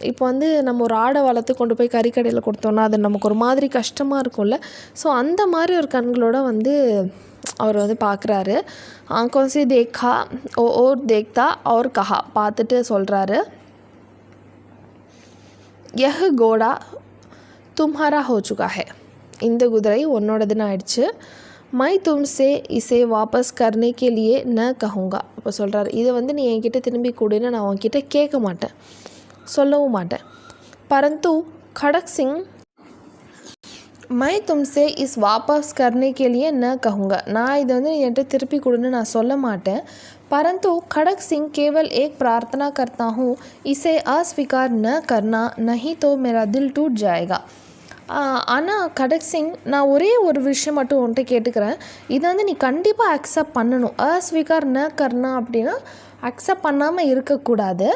இப்போ வந்து நம்ம ஒரு ஆடை வளர்த்து கொண்டு போய் கறிக்கடையில் கொடுத்தோன்னா அது நமக்கு ஒரு மாதிரி கஷ்டமாக இருக்கும்ல, ஸோ அந்த மாதிரி ஒரு கண்களோட வந்து அவர் வந்து பார்க்குறாரு. ஆங்கோசி தேக்கா ஓர் தேக்தா और கஹா, பார்த்துட்டு சொல்கிறாரு, யஹ் கோடா தும்ஹாரா ஹோ சுகா ஹே, இந்த குதிரை உன்னோடதுன்னு ஆயிடுச்சு. மை தும்சே இசே வாபஸ் கர்னே கே லியே ந கஹூங்கா. இப்போ சொல்கிறாரு, இதை வந்து நீ என்கிட்ட திரும்பி கொடுன்னு நான் உன்கிட்ட கேட்க மாட்டேன், சொல்லவும் மாட்டேன். பரந்து खड़क सिंह மை தும்சே இஸ் வாபஸ் கர்னே கே லியே ந கஹூங்கா, நான் இதை வந்து என்கிட்ட திருப்பி கொடுன்னு நான் சொல்ல மாட்டேன். परंतु खड़क सिंह केवल एक प्रार्थना करता हूँ, इसे अस्वीकार न करना, नहीं तो मेरा दिल टूट जाएगा. ஆனால் खड़क सिंह, நான் ஒரே ஒரு விஷயம் மட்டும் உன்கிட்ட கேட்டுக்கிறேன், இதை வந்து நீ கண்டிப்பாக அக்செப்ட் பண்ணணும். अस्वीकार न करना அப்படின்னா அக்செப்ட் பண்ணாமல் இருக்கக்கூடாது.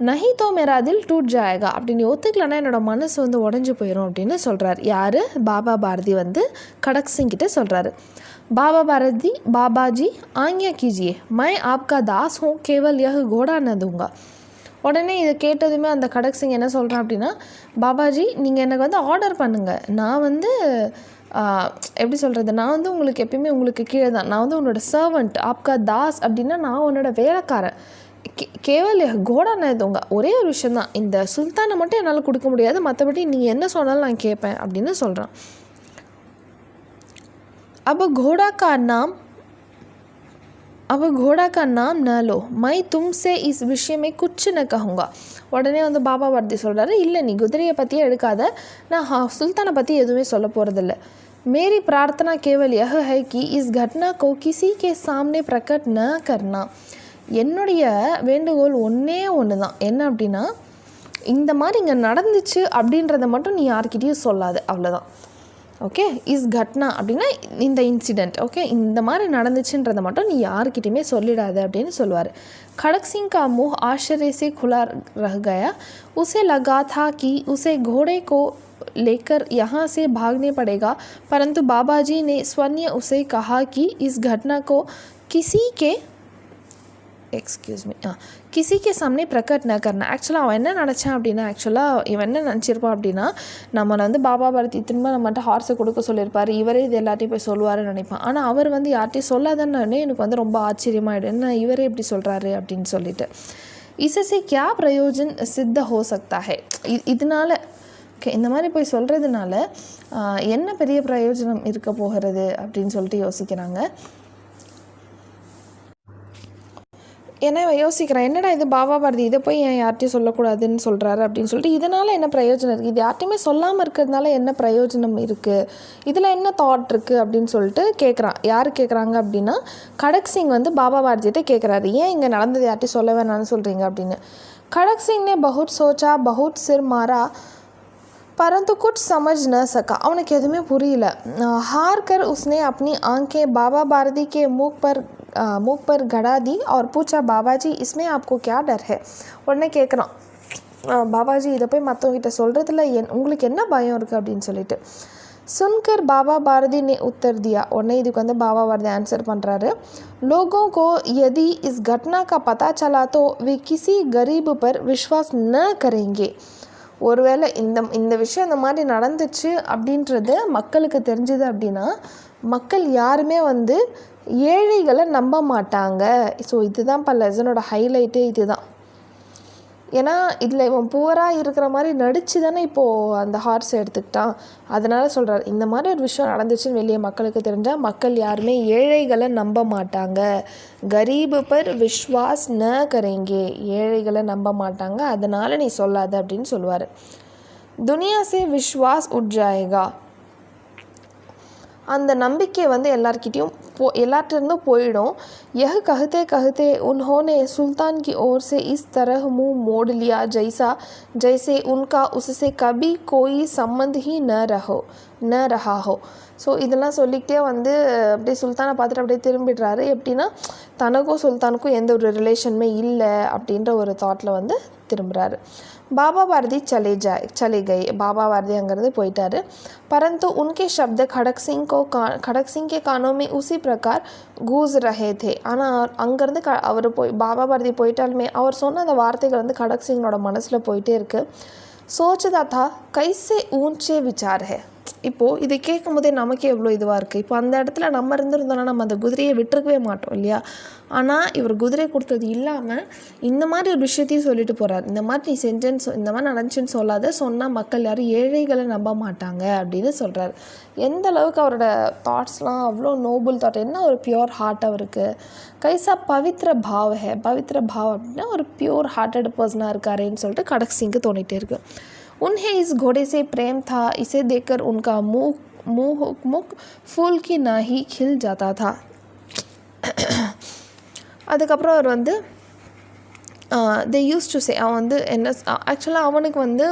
நஹி தோ மேரா தில் டூட் ஜாயேகா, அப்படி நீ ஒத்துக்கலன்னா என்னோடய மனசு வந்து உடஞ்சி போயிடும் அப்படின்னு சொல்கிறார். யார்? பாபா பாரதி வந்து खड़क सिंह கிட்டே சொல்கிறாரு. बाबा बारदी, बाबा जी आज्ञा कीजिए, मैं आपका दास हूँ, केवल यह घोड़ा न दूंगा. உடனே இதை கேட்டதுமே அந்த खड़क सिंह என்ன சொல்கிறான் அப்படின்னா, பாபாஜி நீங்கள் எனக்கு வந்து ஆர்டர் பண்ணுங்கள், நான் வந்து எப்படி சொல்கிறது, நான் வந்து உங்களுக்கு எப்பயுமே உங்களுக்கு கீழே தான், நான் வந்து உன்னோட சர்வெண்ட், ஆப்கா தாஸ் அப்படின்னா நான் உன்னோட வேலைக்காரன். கேவல் கோடா நான் இதுங்க ஒரே ஒரு விஷயந்தான், இந்த சுல்தானை மட்டும் என்னால் கொடுக்க முடியாது, மற்றபடி நீங்கள் என்ன சொன்னாலும் நான் கேட்பேன் அப்படின்னு சொல்கிறான். अब घोड़ा का नाम न लो, मैं तुमसे इस विषय में कुछ न कहूँगा. உடனே வந்து பாபா பாரதி சொல்கிறாரு, இல்லை நீ குதிரையை பற்றியே எடுக்காத, நான் சுல்தானை பற்றி எதுவுமே சொல்ல போகிறதில்ல. मेरी प्रार्थना केवल यह है कि इस घटना को किसी के सामने प्रकट न करना. என்னுடைய வேண்டுகோள் ஒன்றே ஒன்று தான், என்ன அப்படின்னா, இந்த மாதிரி இங்கே நடந்துச்சு அப்படின்றத மட்டும் நீ யார்கிட்டையும் சொல்லாது, அவ்வளோதான். ஓகே, இஸ் घटना அப்படின்னா இந்த இன்சிடெண்ட், ஓகே, இந்த மாதிரி நடந்துச்சுன்றதை மட்டும் நீ யாருக்கிட்டையுமே சொல்லிடாது அப்படின்னு சொல்லுவார். खड़क सिंह का मुँह आश्चर्य से खुला रह गया. उसे लगा था कि उसे घोड़े को लेकर यहाँ से भागने पड़ेगा, परंतु बाबाजी ने स्वयं उसे कहा कि इस घटना को किसी के सामने प्रकट न करना. ஆக்சுவலாக அவன் என்ன நினச்சான் அப்படின்னா, இவன் என்ன நினச்சிருப்பான் அப்படின்னா, நம்மளை வந்து பாபா பாரதி திரும்ப நம்மகிட்ட ஹார்ஸை கொடுக்க சொல்லியிருப்பார், இவரே இது எல்லாத்தையும் போய் சொல்லுவாருன்னு நினைப்பான். ஆனால் அவர் வந்து யார்ட்டையும் சொல்லாதன்னு எனக்கு வந்து ரொம்ப ஆச்சரியமாயிடும், என்ன இவரே இப்படி சொல்கிறாரு அப்படின்னு சொல்லிட்டு. इससे क्या प्रयोजन सिद्ध हो सकता है, இதனால் இந்த மாதிரி போய் சொல்கிறதுனால என்ன பெரிய பிரயோஜனம் இருக்க போகிறது அப்படின்னு சொல்லிட்டு யோசிக்கிறாங்க. ஏன்னா யோசிக்கிறேன், என்னடா இது பாபா பாரதி இதை போய் ஏன் யார்ட்டையும் சொல்லக்கூடாதுன்னு சொல்கிறாரு அப்படின்னு சொல்லிட்டு, இதனால் என்ன பிரயோஜனம் இருக்குது, இது யார்ட்டையுமே சொல்லாமல் இருக்கிறதுனால என்ன பிரயோஜனம் இருக்குது, இதில் என்ன தாட் இருக்குது அப்படின்னு சொல்லிட்டு கேட்குறான். யார் கேட்குறாங்க அப்படின்னா, खड़क सिंह வந்து பாபா பாரதிகிட்ட கேட்குறாரு, ஏன் இங்கே நடந்தது யார்ட்டையும் சொல்ல வேணான்னு சொல்கிறீங்க அப்படின்னு. खड़क सिंह ने बहुत सोचा, बहुत सिर मारा, परंतु कुछ समझ न सका. அவனுக்கு எதுவுமே புரியல. हार कर उसने अपनी आंखें बाबा बारदी के मुख पर गड़ा दी और पूछा, बाबाजी इसमें आपको क्या डर है. உடனே கேட்குறான், பாபாஜி இதை போய் மற்றவங்கிட்ட சொல்கிறதுல உங்களுக்கு என்ன பயம் இருக்குது அப்படின்னு சொல்லிட்டு. सुनकर बाबा बारदी ने उत्तर दिया. उन्हें இதுக்கு வந்து பாபா பாரதி ஆன்சர் பண்ணுறாரு. लोगों को यदि इस घटना का पता चला तो वे किसी गरीब पर विश्वास न करेंगे. ஒருவேளை இந்த விஷயம் இந்த மாதிரி நடந்துச்சு அப்படின்றது மக்களுக்கு தெரிஞ்சது அப்படின்னா, மக்கள் யாருமே வந்து ஏழைகளை நம்ப மாட்டாங்க. ஸோ இதுதான் இப்போ லெசனோட ஹைலைட்டே இதுதான். ஏன்னா இதில் இவன் புவராக இருக்கிற மாதிரி நடித்து தானே இப்போது அந்த ஹார்ஸை எடுத்துக்கிட்டான். அதனால் சொல்கிறார், இந்த மாதிரி ஒரு விஷயம் நடந்துச்சுன்னு வெளியே மக்களுக்கு தெரிஞ்சால் மக்கள் யாருமே ஏழைகளை நம்ப மாட்டாங்க. கரீப் பர் விஸ்வாஸ் ந கரேங்கே, ஏழைகளை நம்ப மாட்டாங்க, அதனால் நீ சொல்லாத அப்படின்னு சொல்லுவார். துனியா சே விஸ்வாஸ் உட் ஜாயேகா, அந்த நம்பிக்கை வந்து எல்லார்கிட்டையும் போயிடும். यह कहते कहते उन्होंने सुल्तान की ओर से इस तरह मुंह मोड़ लिया जैसे उनका उससे कभी कोई संबंध ही न रहा हो. ஸோ இதெல்லாம் சொல்லிக்கிட்டே வந்து அப்படியே சுல்தானை பார்த்துட்டு அப்படியே திரும்பிடுறாரு. எப்படின்னா தனக்கும் சுல்தானுக்கும் எந்த ஒரு ரிலேஷனுமே இல்லை அப்படின்ற ஒரு தாட்டில் வந்து திரும்புகிறாரு. பாபா பாரதி चले गए, பாபா பாரதி அங்கேருந்து போயிட்டாரு. परंतु उनके शब्द खड़क सिंह के कानों में उसी प्रकार गूंज रहे थे. ஆனால் அங்கேருந்து அவர் பாபா பாரதி போயிட்டாலுமே அவர் சொன்ன அந்த வார்த்தைகள் வந்து கடக் சிங்கோட மனசில் போயிட்டே இருக்குது. सोचता था कैसे ऊंचे विचार है. இப்போது இதை கேட்கும் போதே நமக்கே எவ்வளோ இதுவாக இருக்குது. இப்போ அந்த இடத்துல நம்ம இருந்திருந்தோன்னா நம்ம அந்த குதிரையை விட்டுருக்கவே மாட்டோம் இல்லையா. ஆனால் இவர் குதிரை கொடுத்தது இல்லாமல் இந்த மாதிரி ஒரு விஷயத்தையும் சொல்லிட்டு போகிறார். இந்த மாதிரி நீ செஞ்சேன்னு இந்த மாதிரி நடந்துச்சுன்னு சொன்னால் மக்கள் யாரும் ஏழைகளை நம்ப மாட்டாங்க அப்படின்னு சொல்கிறார். எந்த அளவுக்கு அவரோட தாட்ஸ்லாம் அவ்வளோ நோபல் தாட், என்ன ஒரு பியோர் ஹார்ட் அவருக்கு. கைசா பவித்ர பாவ் ஹே, பவித்ர பாவ் அப்படின்னா ஒரு பியோர் ஹார்ட்டட் பர்சனாக இருக்காருன்னு சொல்லிட்டு கடக் சிங்க்கு தோணிகிட்டே இருக்குது. उन्हें इस घोड़े से प्रेम था, इसे देखकर उनका मुख फूल की नाही खिल जाता था. அதுக்கப்புறம் அவர் வந்து தே யூஸ் டு சே, அவன் வந்து என்ன ஆக்சுவலாக அவனுக்கு வந்து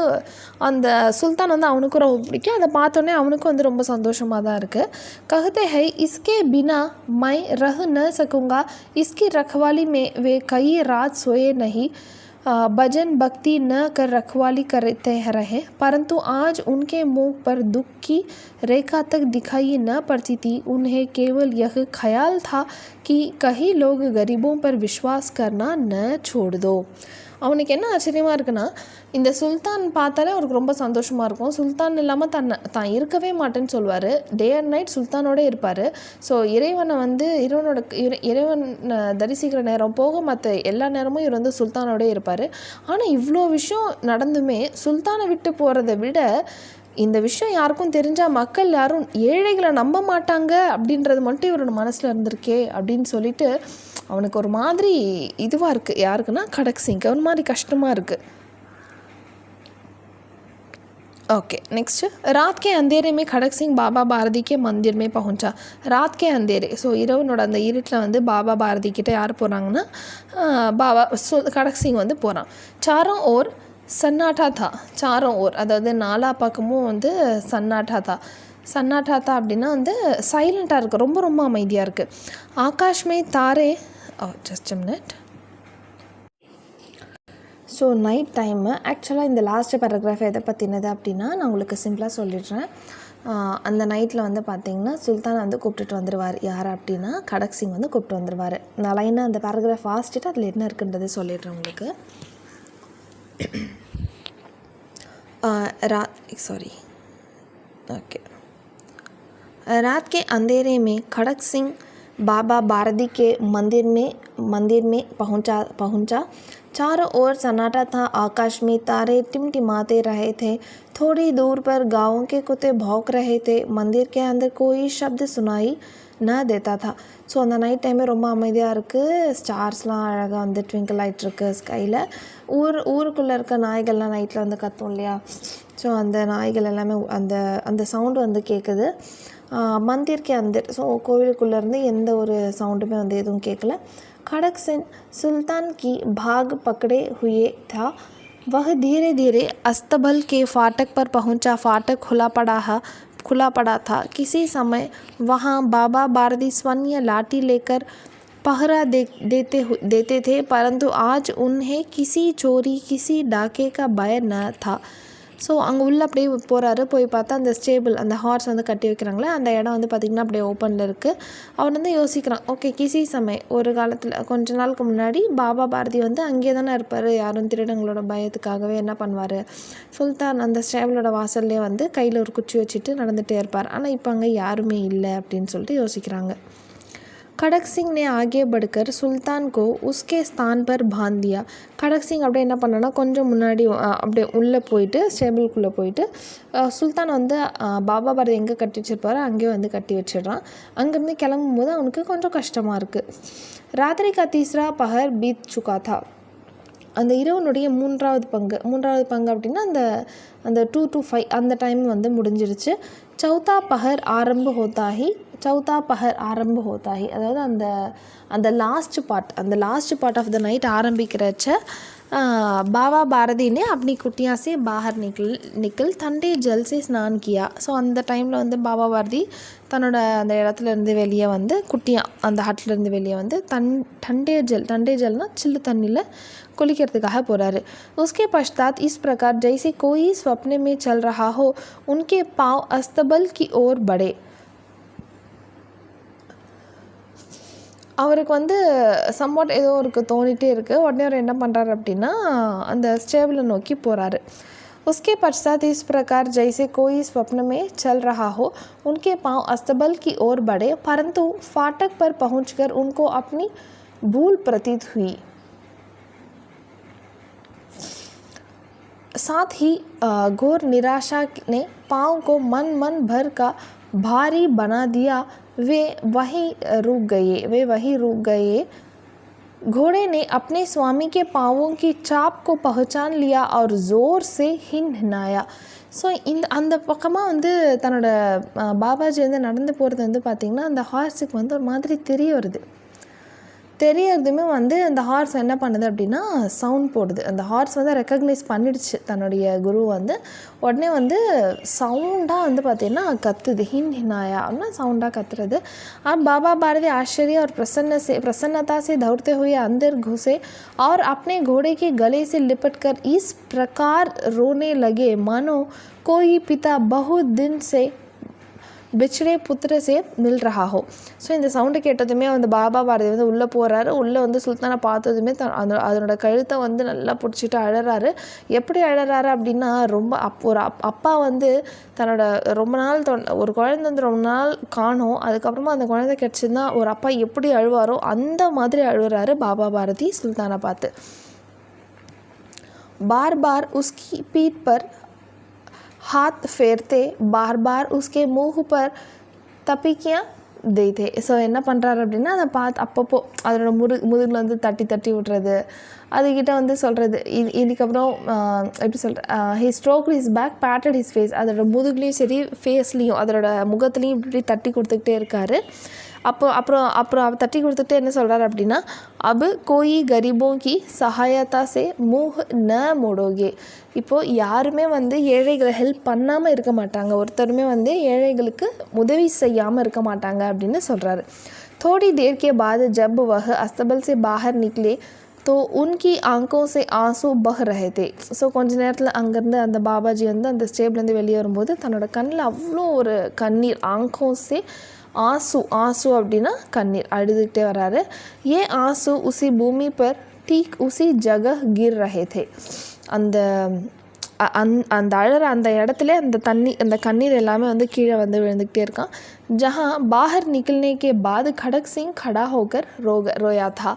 அந்த சுல்தான் வந்து அவனுக்கும் ரொம்ப பிடிக்கும். அதை பார்த்தோன்னே அவனுக்கும் வந்து ரொம்ப சந்தோஷமாக தான் இருக்குது. कहते हैं इसके बिना मैं रह न सकूँगा, इसकी रखवाली में वे कई रात सोए नहीं, भजन भक्ति न कर रखवाली करते रहे, परंतु आज उनके मुँह पर दुख की रेखा तक दिखाई न पड़ती थी. उन्हें केवल यह ख्याल था कि कहीं लोग गरीबों पर विश्वास करना न छोड़ दो. அவனுக்கு என்ன ஆச்சரியமாக இருக்குன்னா, இந்த சுல்தான் பார்த்தாலே அவருக்கு ரொம்ப சந்தோஷமாக இருக்கும். சுல்தான் இல்லாமல் தான் இருக்கவே மாட்டேன்னு சொல்லுவார். டே அண்ட் நைட் சுல்தானோடே இருப்பார். ஸோ இறைவன் தரிசிக்கிற நேரம் போக மற்ற எல்லா நேரமும் இவர் வந்து சுல்தானோடே இருப்பார். ஆனால் இவ்வளோ விஷயம் நடந்துமே சுல்தானை விட்டு போகிறத விட இந்த விஷயம் யாருக்கும் தெரிஞ்சால் மக்கள் யாரும் ஏழைகளை நம்ப மாட்டாங்க அப்படின்றது மட்டும் இவரோட மனசில் இருந்திருக்கே அப்படின்னு சொல்லிட்டு அவனுக்கு ஒரு மாதிரி இதுவாக இருக்குது. யாருக்குன்னா கடக் சிங்க்கு ஒரு மாதிரி கஷ்டமாக இருக்குது. ओके नेक्स्ट, रात के अंधेरे में खड़क सिंह बाबा பாரதி के मंदिर में पहुंचा. रात के अंधेरे, ஸோ இரவுனோட அந்த இருட்டில் வந்து பாபா பாரதி கிட்டே யார் போகிறாங்கன்னா கடக் சிங் வந்து போகிறான். चारों ओर सन्नाटा था, चारों ओर அதாவது நாலா பக்கமும் வந்து सन्नाटा था அப்படின்னா வந்து சைலண்ட்டாக இருக்குது, ரொம்ப ரொம்ப அமைதியாக இருக்குது. ஆகாஷ் மே தாரே, just a minute. So night time ஆக்சுவலாக இந்த லாஸ்ட்டு பேராகிராஃப் எதை பற்றினது அப்படின்னா நான் உங்களுக்கு சிம்பிளாக சொல்லிடுறேன். அந்த நைட்டில் வந்து பார்த்திங்கன்னா சுல்தான் வந்து கூப்பிட்டுட்டு வந்துடுவார். யார் அப்படின்னா கடக் சிங் வந்து கூப்பிட்டு வந்துடுவார். நான் லைனாக அந்த பேராகிராஃப் வாசிச்சுட்டு அதில் என்ன இருக்குன்றது சொல்லிடுறேன் உங்களுக்கு. रात के अंधेरे में खड़क सिंह बाबा बारदी के मंदिर में पहुंचा. चारों ओर सन्नाटा था, आकाश में तारे टिमटिमाते रहे थे. थोड़ी दूर पर गाँवों के कुत्ते भौंक रहे थे. मंदिर के अंदर कोई शब्द सुनाई न देता था. ஸோ அந்த நைட் டைமே ரொம்ப அமைதியாக இருக்குது. ஸ்டார்ஸ்லாம் அழகாக வந்து ட்விங்கிள் ஆகிட்டு இருக்கு ஸ்கையில். ஊருக்குள்ளே இருக்க நாய்கள்லாம் நைட்டில் வந்து கத்தும் இல்லையா, ஸோ அந்த நாய்கள் எல்லாமே அந்த சவுண்டு வந்து கேட்குது. மந்திர்க்கு அந்தர், ஸோ கோவிலுக்குள்ளேருந்து எந்த ஒரு சவுண்டுமே வந்து எதுவும் கேட்கல. खड़क सिंह सुल्तान की भाग पकड़े हुए था. वह धीरे धीरे अस्तबल के फाटक पर पहुंचा. फाटक खुला पड़ा था. किसी समय वहां बाबा बारदी स्वर्ण लाठी लेकर पहरा देते थे, परंतु आज उन्हें किसी चोरी किसी डाके का भय न था. ஸோ அங்கே உள்ளே அப்படியே போகிறாரு. போய் பார்த்தா அந்த ஸ்டேபிள், அந்த ஹார்ஸ் வந்து கட்டி வைக்கிறாங்களே அந்த இடம் வந்து பார்த்திங்கன்னா அப்படியே ஓப்பனில் இருக்குது. அவன் வந்து யோசிக்கிறான், ஓகே கிசி சமயம் ஒரு காலத்தில் கொஞ்ச நாளுக்கு முன்னாடி பாபா பாரதி வந்து அங்கே தானே இருப்பார். யாரும் திருடங்களோட பயத்துக்காகவே என்ன பண்ணுவார், சுல்தான் அந்த ஸ்டேபிளோட வாசல்லே வந்து கையில் ஒரு குச்சி வச்சுட்டு நடந்துகிட்டே இருப்பார். ஆனால் இப்போ அங்கே யாருமே இல்லை அப்படின்னு சொல்லிட்டு யோசிக்கிறாங்க. खड़क सिंह ने आगे बढ़कर सुल्तान को उसके स्थान पर बांध दिया. खड़क सिंह அப்படியே என்ன பண்ணனா கொஞ்சம் முன்னாடி அப்படியே உள்ளே போயிட்டு ஸ்டேபிள்குள்ளே போயிட்டு சுல்தான் வந்து பாபா பாரதி எங்கே கட்டி வச்சிருப்பாரோ அங்கேயே வந்து கட்டி வச்சிடுறான். அங்கேருந்து கிளம்பும்போது அவனுக்கு கொஞ்சம் கஷ்டமாக இருக்குது. ராத்திரி का तीसरा पहर बीत चुका था. அந்த இரவனுடைய மூன்றாவது பங்கு அப்படின்னா அந்த 2 to 5 அந்த டைம் வந்து முடிஞ்சிருச்சு. சௌத்தா பஹர் ஆரம்ப ஹோத்தா ஹி அதாவது அந்த last part of the night ஆரம்பிக்கிறச்ச बाबा பாரதி ने अपनी कुटिया से बाहर निकल ठंडे जल से स्नान किया. ஸோ அந்த டைமில் வந்து பாபா பாரதி தன்னோட அந்த இடத்துலேருந்து வெளியே வந்து குட்டியா அந்த ஹட்லேருந்து வெளியே வந்து ठंडे जलना சில்லு தண்ணியில் कुलिக்கிறதுக்காக போகிறாரு. उसके पश्चात इस प्रकार जैसे कोई स्वप्न में चल रहा हो उनके पाँव अस्तबल की ओर बढ़े. அவருக்கு வந்து சம்வாட் ஏதோ ஒரு தோணிகிட்டே இருக்குது. உடனே அவர் என்ன பண்ணுறாரு அப்படின்னா அந்த ஸ்டேபிளை நோக்கி போகிறாரு. उसके पश्चात इस प्रकार जैसे कोई स्वप्न में चल रहा हो उनके पाँव अस्तबल की ओर बढ़े परंतु फाटक पर पहुंचकर उनको अपनी भूल प्रतीत हुई. साथ ही घोर निराशा ने पाँव को मन भर का भारी बना दिया. वे वहीं रुक गए. घोड़े ने अपने स्वामी के पाँवों की चाप को पहचान लिया और ज़ोर से हिनहिनाया. ஸோ அந்த பக்கமாக வந்து தன்னோட பாபாஜி வந்து நடந்து போகிறது வந்து பார்த்திங்கன்னா அந்த ஹார்ஸுக்கு வந்து ஒரு மாதிரி தெரியறதுமே வந்து அந்த ஹார்ஸ் என்ன பண்ணுது அப்படின்னா சவுண்ட் போடுது. அந்த ஹார்ஸ் வந்து ரெக்கக்னைஸ் பண்ணிடுச்சு தன்னுடைய குரு வந்து. உடனே வந்து சவுண்டாக வந்து பார்த்திங்கன்னா கத்துது. हिनहिनाया அப்படின்னா சவுண்டாக கத்துறது. अब बाबा भारती आश्चर्य और प्रसन्नता से दौड़ते हुए अंदर घुसे और अपने घोड़े के गले से लिपट कर इस प्रकार रोने लगे मानो कोई पिता बहुत दिन से பிச்சடே புத்திர சே மில் ரஹா ஹோ. ஸோ இந்த சவுண்டு கேட்டதுமே வந்து பாபா பாரதி வந்து உள்ளே போகிறாரு. உள்ளே வந்து சுல்தானை பார்த்ததுமே அதனோட கழுத்தை வந்து நல்லா பிடிச்சிட்டு அழறாரு. எப்படி அழறாரு அப்படின்னா ரொம்ப ஒரு அப்பா வந்து தன்னோட ரொம்ப நாள் ஒரு குழந்தை வந்து ரொம்ப நாள் காணும், அதுக்கப்புறமா அந்த குழந்தை கிடச்சிருந்தா ஒரு அப்பா எப்படி அழுவாரோ அந்த மாதிரி அழுகிறாரு பாபா பாரதி சுல்தானை பார்த்து. बार बार उसकी पीठ पर हाथ फेरते बार उसके मुँह पर तपिकियाँ देते. ஸோ என்ன பண்ணுறாரு அப்படின்னா அதை பார்த்து அப்பப்போ அதோட முதுகில் வந்து தட்டி விட்றது, அதுக்கிட்ட வந்து சொல்கிறது இதுக்கப்புறம் எப்படி சொல்கிற he stroke his back patted his face. அதோட முதுகுலேயும் சரி ஃபேஸ்லேயும் அதோட முகத்துலேயும் இப்படி தட்டி கொடுத்துக்கிட்டே இருக்காரு. அப்புறம் தட்டி கொடுத்துட்டு என்ன சொல்கிறார் அப்படின்னா அபு கோயி கரீபோं की सहायता से मुँह न मोड़ोगे. இப்போது யாருமே வந்து ஏழைகளை ஹெல்ப் பண்ணாமல் இருக்க மாட்டாங்க, ஒருத்தருமே வந்து ஏழைகளுக்கு உதவி செய்யாமல் இருக்க மாட்டாங்க அப்படின்னு சொல்கிறாரு. थोड़ी देर के बाद जब वह अस्तबल से बाहर निकले तो उनकी आंखों से आंसू बह रहे थे. ஸோ கொஞ்ச நேரத்தில் அங்கேருந்து அந்த பாபாஜி வந்து அந்த ஸ்டேப்லேருந்து வெளியே வரும்போது தன்னோட கண்ணில் அவ்வளோ ஒரு கண்ணீர், ஆங்கோசே ஆசு அப்படின்னா கண்ணீர், அழுதுகிட்டே வராரு. ஏன் ஆசு உசி பூமி பர் டீக் உசி ஜகஹ் கிர் ரஹே தே. அந்த அழற அந்த இடத்துல அந்த கண்ணீர் எல்லாமே வந்து கீழே வந்து விழுந்துக்கிட்டே இருக்கான். ஜஹா பாஹர் நிக்கல்னே கே பாத் खड़क सिंह खड़ा होकर रोया था.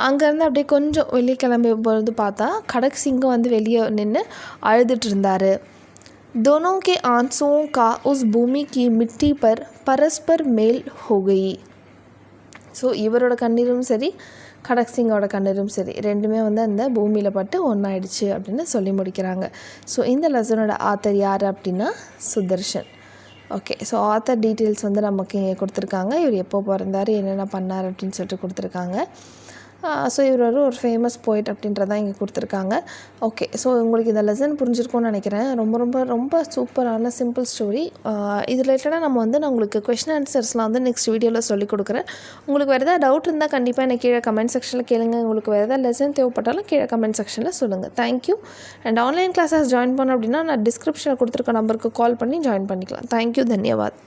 அங்கேருந்து அப்படியே கொஞ்சம் வெளியே கிளம்பி போகிறது பார்த்தா खड़क सिंह வந்து வெளியே நின்று அழுதுட்டு இருந்தார். दोनों के आंसुओं का उस भूमि की मिट्टी पर परस्पर मेल हो गई. ஸோ இவரோட கண்ணீரும் சரி खड़क सिंगோட கண்ணீரும் சரி ரெண்டுமே வந்து அந்த பூமியில் பட்டு ஒன்றாயிடுச்சு அப்படின்னு சொல்லி முடிக்கிறாங்க. ஸோ இந்த லெசனோட ஆத்தர் யார் அப்படின்னா Sudarshan. Okay, so author details வந்து நமக்கு இங்கே கொடுத்துருக்காங்க. இவர் எப்போ பிறந்தார், என்னென்ன பண்ணார் அப்படின்னு சொல்லிட்டு கொடுத்துருக்காங்க. ஸோ இவர் ஒரு ஃபேமஸ் போய்ட் அப்படின்றதான் இங்கே கொடுத்துருக்காங்க. ஓகே, ஸோ உங்களுக்கு இந்த லெசன் புரிஞ்சிருக்கும்னு நினைக்கிறேன். ரொம்ப ரொம்ப ரொம்ப சூப்பரான சிம்பிள் ஸ்டோரி. இது ரிலேட்டடாக நான் உங்களுக்கு கொஷின் ஆன்சர்ஸ்லாம் வந்து நெக்ஸ்ட் வீடியோவில் சொல்லிக் கொடுக்குறேன். உங்களுக்கு வேறு ஏதாவது டவுட் இருந்தால் கண்டிப்பாக எனக்கு கீழே கமெண்ட் செக்ஷனில் கேளுங்க. உங்களுக்கு வேறு ஏதாவது லெசன் தேவைப்பட்டாலும் கீழே கமெண்ட் செக்ஷனில் சொல்லுங்கள். Thank you. And online classes join பண்ணோம் அப்படின்னா நான் டிஸ்கிரிப்ஷனில் கொடுத்துருக்க நம்பருக்கு கால் பண்ணி ஜாயின் பண்ணிக்கலாம். தேங்க்யூ, தன்யவாத்.